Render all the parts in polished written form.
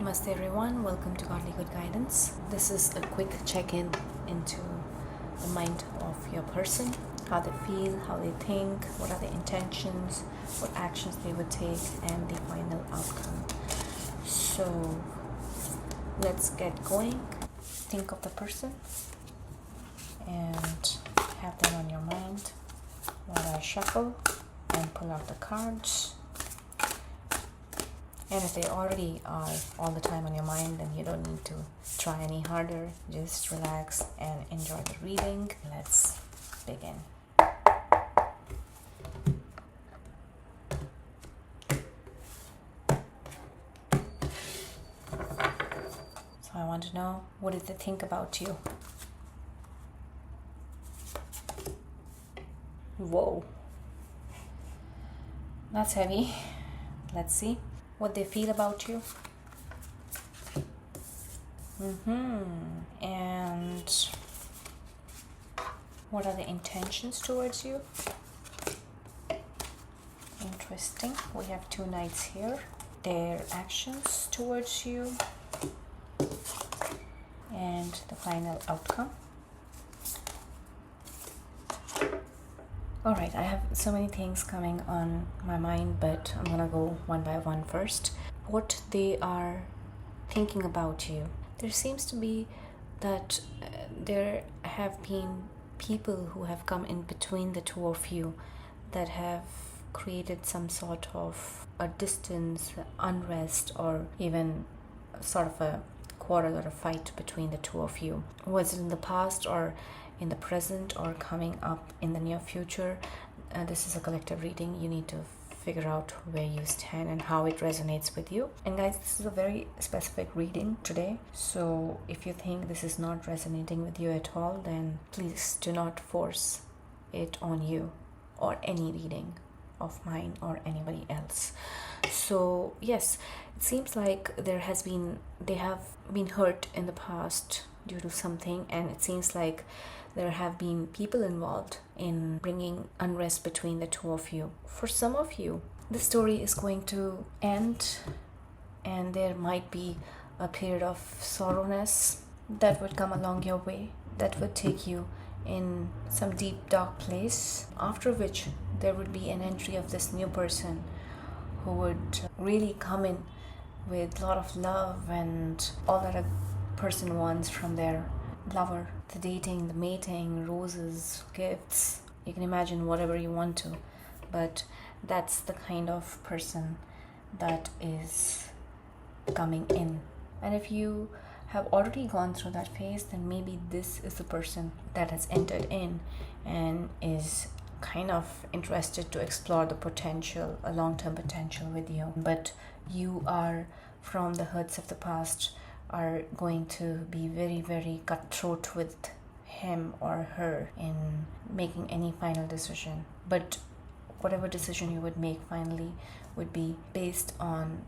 Namaste everyone, welcome to Godly Good Guidance. This is a quick check-in into the mind of your person, how they feel, how they think, what are their intentions, what actions they would take, and the final outcome. So let's get going. Think of the person and have them on your mind while I shuffle and pull out the cards. And if they already are all the time on your mind, then you don't need to try any harder. Just relax and enjoy the reading. Let's begin. So I want to know, what did they think about you? Whoa. That's heavy. Let's see what they feel about you. And what are the intentions towards you? Interesting. We have two knights here. Their actions towards you and the final outcome. Alright, I have so many things coming on my mind, but I'm gonna go one by one first. What they are thinking about you. There seems to be that there have been people who have come in between the two of you that have created some sort of a distance, unrest, or even sort of a quarrel or a fight between the two of you. Was it in the past or in the present or coming up in the near future? This is a collective reading. You need to figure out where you stand and how it resonates with you. And guys, this is a very specific reading today. So if you think this is not resonating with you at all, then please do not force it on you or any reading of mine or anybody else. So yes, it seems like they have been hurt in the past due to something, and it seems like there have been people involved in bringing unrest between the two of you. For some of you, the story is going to end, and there might be a period of sorrowness that would come along your way, that would take you in some deep dark place, after which there would be an entry of this new person who would really come in with a lot of love and all that a person wants from their lover. The dating, the mating, roses, gifts, you can imagine whatever you want to, but that's the kind of person that is coming in. And if you have already gone through that phase, then maybe this is the person that has entered in and is kind of interested to explore the potential, a long-term potential with you. But you are, from the hurts of the past, are going to be very, very cutthroat with him or her in making any final decision. But whatever decision you would make finally would be based on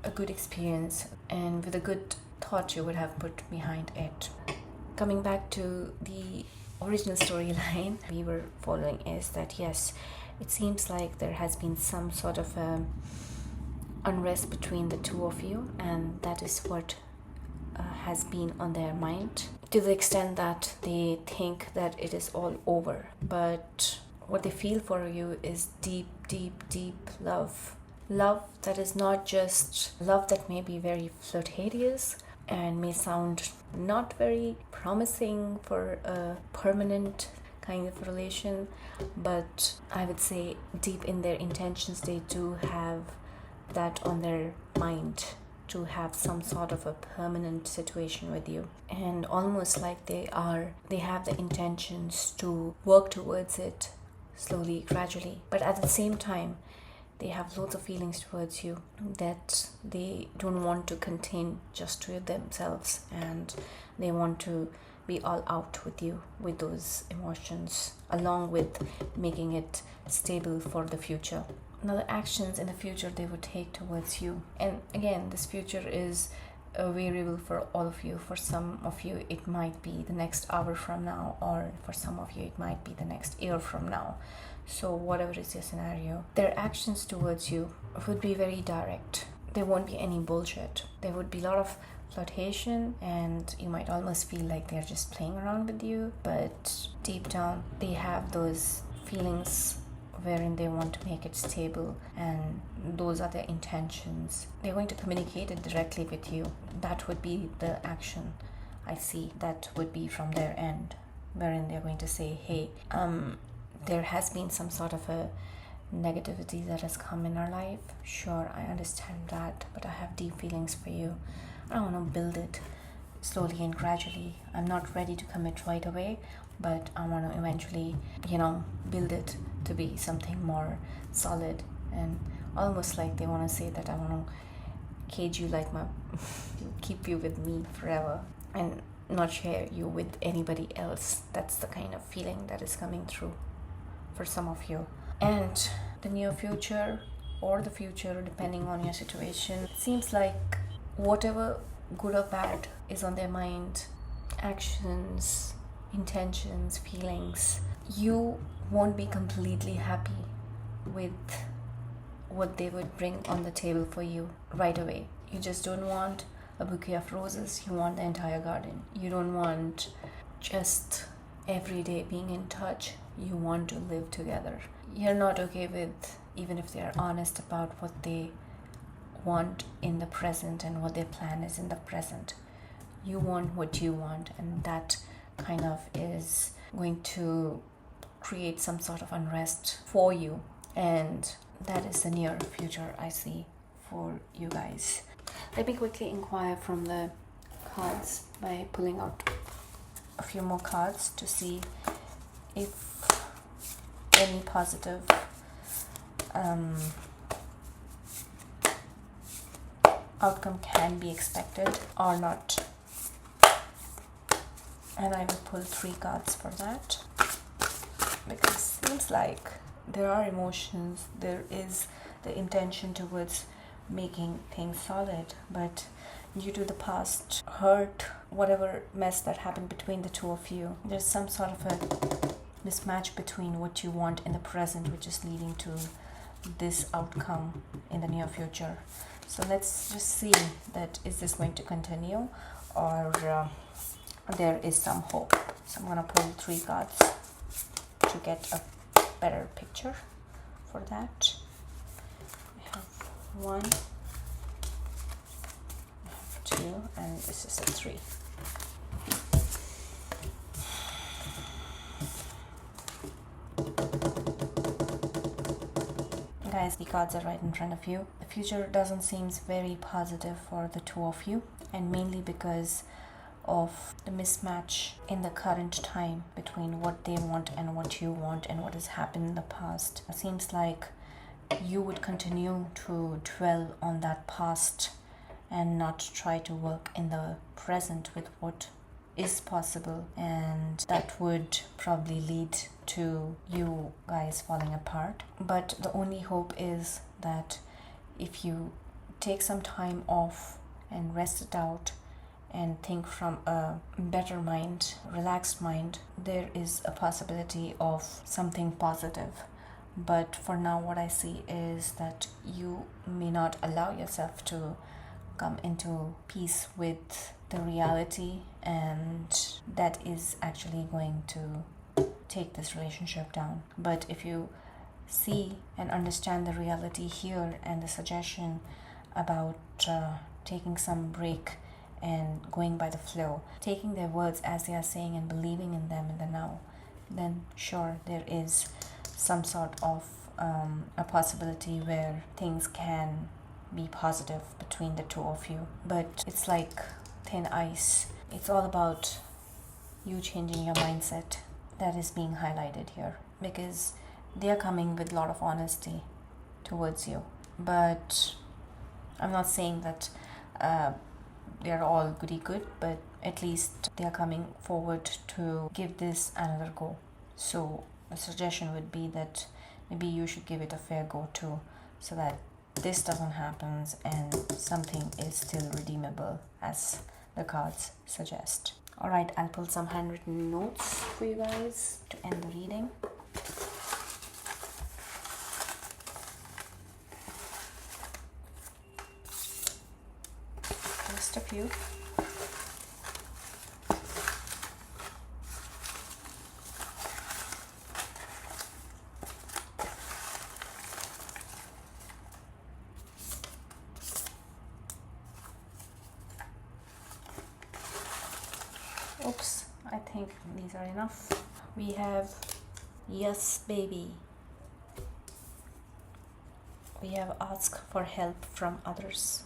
a good experience and with a good thought you would have put behind it. Coming back to the original storyline we were following, is that yes, it seems like there has been some sort of unrest between the two of you, and that is what has been on their mind, to the extent that they think that it is all over. But what they feel for you is deep, deep, deep love. Love that is not just love that may be very flirtatious and may sound not very promising for a permanent kind of relation, but I would say deep in their intentions they do have that on their mind, to have some sort of a permanent situation with you, and almost like they have the intentions to work towards it slowly, gradually. But at the same time, they have lots of feelings towards you that they don't want to contain just to themselves, and they want to be all out with you with those emotions, along with making it stable for the future. Now, the actions in the future they would take towards you, and again, this future is a variable for all of you. For some of you, it might be the next hour from now, or for some of you, it might be the next year from now. So whatever is your scenario, their actions towards you would be very direct. there won't be any bullshit. There would be a lot of flirtation, and you might almost feel like they're just playing around with you, but deep down they have those feelings wherein they want to make it stable, and those are their intentions. They're going to communicate it directly with you. That would be the action I see. That would be from their end, wherein they're going to say, hey, there has been some sort of a negativity that has come in our life. Sure, I understand that, but I have deep feelings for you. I want to build it slowly and gradually. I'm not ready to commit right away, but I want to eventually, build it to be something more solid. And almost like they want to say that I want to cage you like keep you with me forever and not share you with anybody else. That's the kind of feeling that is coming through for some of you. And the near future or the future, depending on your situation, it seems like whatever good or bad is on their mind, actions, intentions, feelings, you won't be completely happy with what they would bring on the table for you right away. You just don't want a bouquet of roses, you want the entire garden. You don't want just every day being in touch, you want to live together. You're not okay with, even if they're honest about what they want in the present and what their plan is in the present. You want what you want, and that kind of is going to create some sort of unrest for you, and that is the near future I see for you guys. Let me quickly inquire from the cards by pulling out a few more cards to see if any positive outcome can be expected or not. And I will pull 3 cards for that, because it seems like there are emotions, there is the intention towards making things solid, but due to the past hurt, whatever mess that happened between the two of you, there's some sort of a mismatch between what you want in the present, which is leading to this outcome in the near future. So let's just see that is this going to continue, or there is some hope. So I'm going to pull 3 cards to get a better picture for that. I have 1, I have 2, and this is a 3. Guys, the cards are right in front of you. The future doesn't seem very positive for the two of you, and mainly because of the mismatch in the current time between what they want and what you want and what has happened in the past. It seems like you would continue to dwell on that past and not try to work in the present with what is possible, and that would probably lead to you guys falling apart. But the only hope is that if you take some time off and rest it out and think from a better mind, relaxed mind, there is a possibility of something positive. But for now, what I see is that you may not allow yourself to come into peace with the reality, and that is actually going to take this relationship down. But if you see and understand the reality here and the suggestion about taking some break and going by the flow, taking their words as they are saying and believing in them in the now, then sure, there is some sort of a possibility where things can be positive between the two of you. But it's like thin ice. It's all about you changing your mindset that is being highlighted here, because they are coming with a lot of honesty towards you. But I'm not saying that they're all goody good, but at least they are coming forward to give this another go. So the suggestion would be that maybe you should give it a fair go too, so that this doesn't happen and something is still redeemable, as the cards suggest. Alright, I'll pull some handwritten notes for you guys to end the reading. of you. Oops, I think these are enough. We have yes, baby. We have ask for help from others.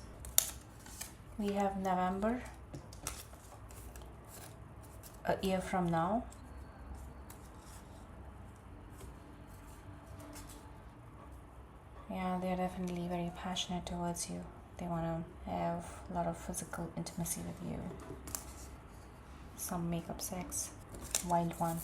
We have November, a year from now. Yeah, they're definitely very passionate towards you. They want to have a lot of physical intimacy with you. Some makeup sex. Wild one.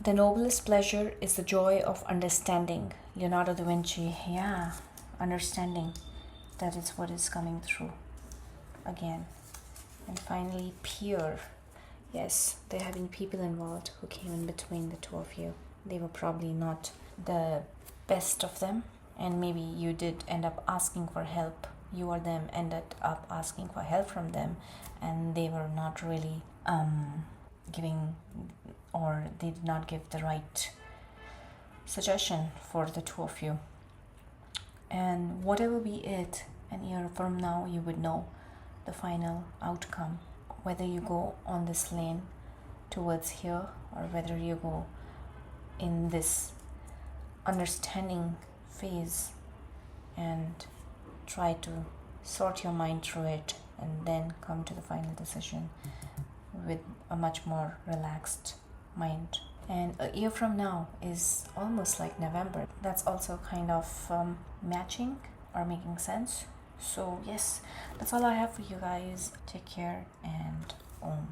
The noblest pleasure is the joy of understanding. Leonardo da Vinci. Yeah, understanding. That is what is coming through again. And finally, pure. Yes, there have been people involved who came in between the two of you. They were probably not the best of them, and maybe you did end up asking for help. You or them ended up asking for help from them, and they were not really giving, or they did not give the right suggestion for the two of you. And whatever be it, a year from now you would know the final outcome, whether you go on this lane towards here or whether you go in this understanding phase and try to sort your mind through it and then come to the final decision with a much more relaxed mind. And a year from now is almost like November. That's also kind of matching or making sense. So yes, that's all I have for you guys. Take care and Om.